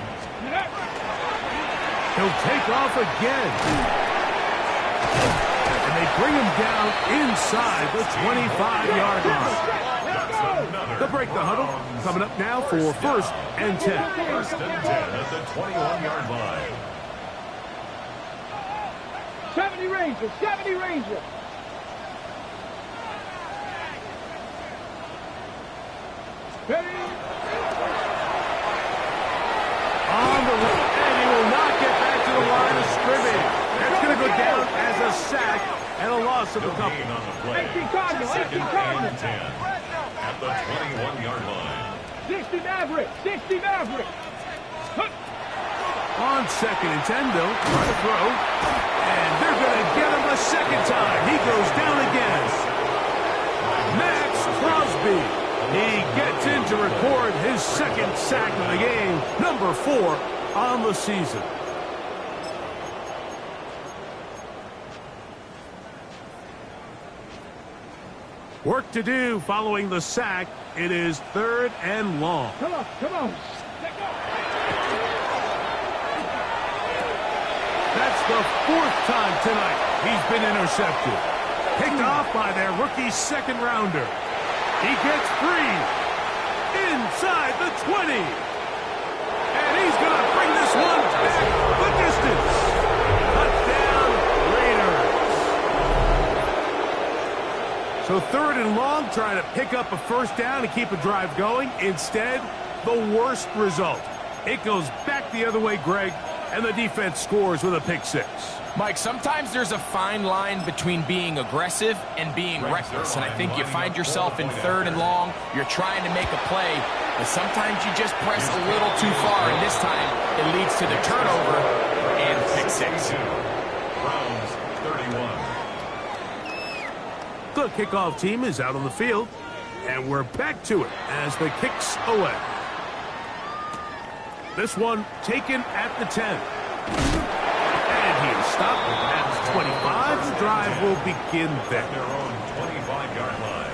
He'll take off again. And they bring him down inside the 25-yard line. They'll break the huddle. Coming up now for 1st and 10. First and 10 at the 21-yard line. 70 Rangers, 70 Rangers. Ready? On the run, and he will not get back to the line of scrimmage. That's going to go down as a sack and a loss of a couple. On the play. 18 Cardinal, 18 Cardinal. Second and 10 at the 21-yard line. 60 Maverick, 60 Maverick. On 2nd and 10, they'll try to throw. And they're going to get him a second time. He goes down again. Max Crosby. He gets in to record his 2nd sack of the game, number 4 on the season. Work to do following the sack. It is 3rd and long. Come on, come on. That's the 4th time tonight he's been intercepted. Picked off by their rookie 2nd rounder. He gets free inside the 20. And he's going to bring this one back the distance. Touchdown, Raiders. So 3rd and long, trying to pick up a first down and keep a drive going. Instead, the worst result. It goes back the other way, Greg, and the defense scores with a pick 6. Mike, sometimes there's a fine line between being aggressive and being reckless, and I think you find yourself in 3rd and long, you're trying to make a play, but sometimes you just press a little too far, and this time it leads to the turnover and pick 6. Browns 31. The kickoff team is out on the field, and we're back to it as the kicks away. This one taken at the 10. Stop at 25. The drive will begin there. Their own 25-yard line.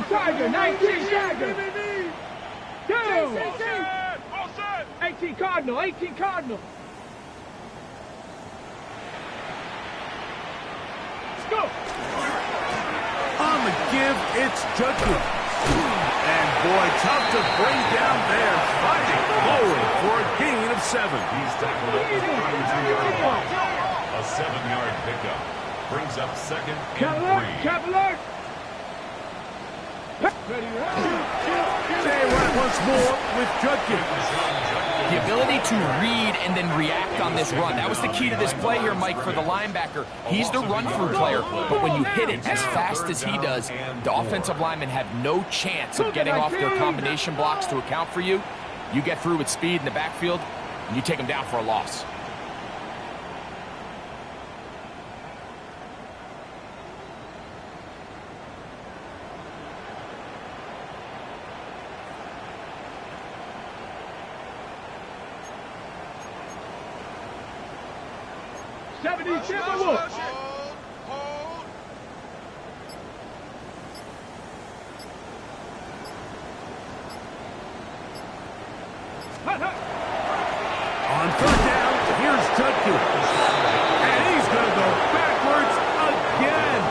Tiger, 19 Tiger. 18 Cardinal, 18 Cardinal. Let's go. On the give, it's Judkins. And boy, tough to bring down there. Fighting forward for a gain of 7. He's tackled at the 32-yard line. A 7-yard pickup. Brings up 2nd and 3. Cap alert. Stay right once more with Judkins. The ability to read and then react on this run. That was the key to this play here, Mike, for the linebacker. He's the run-through player, but when you hit it as fast as he does, the offensive linemen have no chance of getting off their combination blocks to account for you. You get through with speed in the backfield, and you take them down for a loss. Timberwolves. On 3rd down, here's Judkins. And he's going to go backwards again.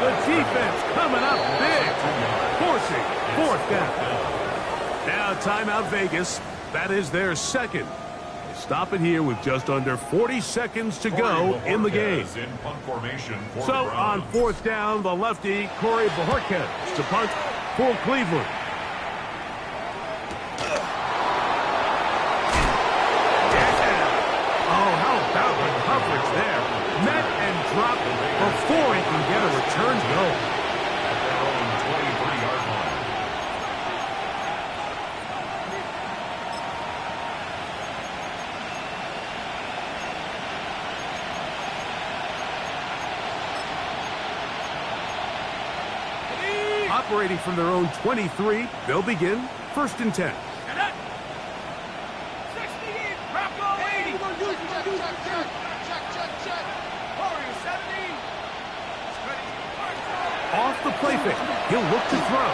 The defense coming up big, forcing 4th down. Now timeout Vegas. That is their 2nd. Stop it here with just under 40 seconds to go in the game. So on 4th down, the lefty, Corey Bojorquez, to punt for Cleveland. Oh, how about the coverage there? Met and dropped before he can get a return go. At their own 23-yard line. Operating from their own 23, they'll begin 1st and 10. Off the play fake, he'll look to throw.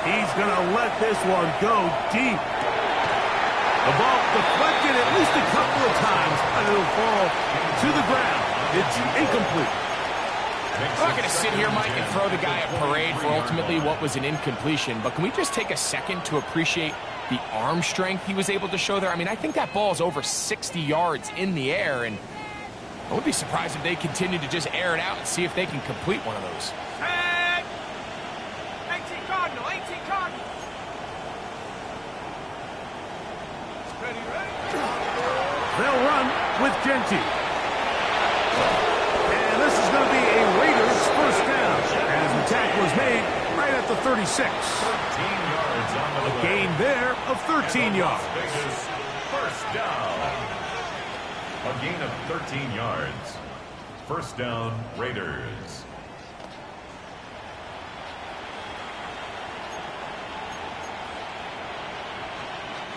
He's going to let this one go deep. The ball deflected at least a couple of times, and it'll fall to the ground. It's incomplete. I'm not going to sit here, Mike, and throw the guy a parade for ultimately what was an incompletion, but can we just take a second to appreciate the arm strength he was able to show there? I mean, I think that ball is over 60 yards in the air, and I would be surprised if they continue to just air it out and see if they can complete one of those. 18 Cardinal, 18 Cardinal. Ready. They'll run with Genty. And this is going to be a Raiders 1st down, as the tackle was made right at the 36. 13 yards on the A gain there of 13 yards. Vegas 1st down. A gain of 13 yards. 1st down, Raiders.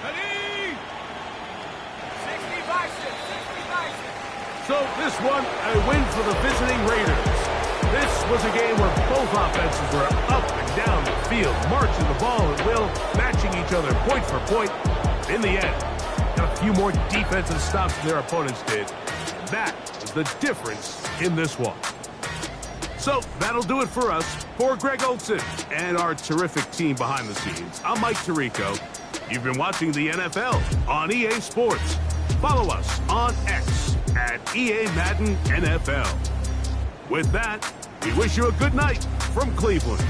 Ready. 60 So this one, a win for the visiting Raiders. This was a game where both offenses were up and down the field, marching the ball at will, matching each other point for point. In the end, got a few more defensive stops than their opponents did. That is the difference in this one. So that'll do it for us. For Greg Olsen and our terrific team behind the scenes, I'm Mike Tirico. You've been watching the NFL on EA Sports. Follow us on X at EA Madden NFL. With that, we wish you a good night from Cleveland.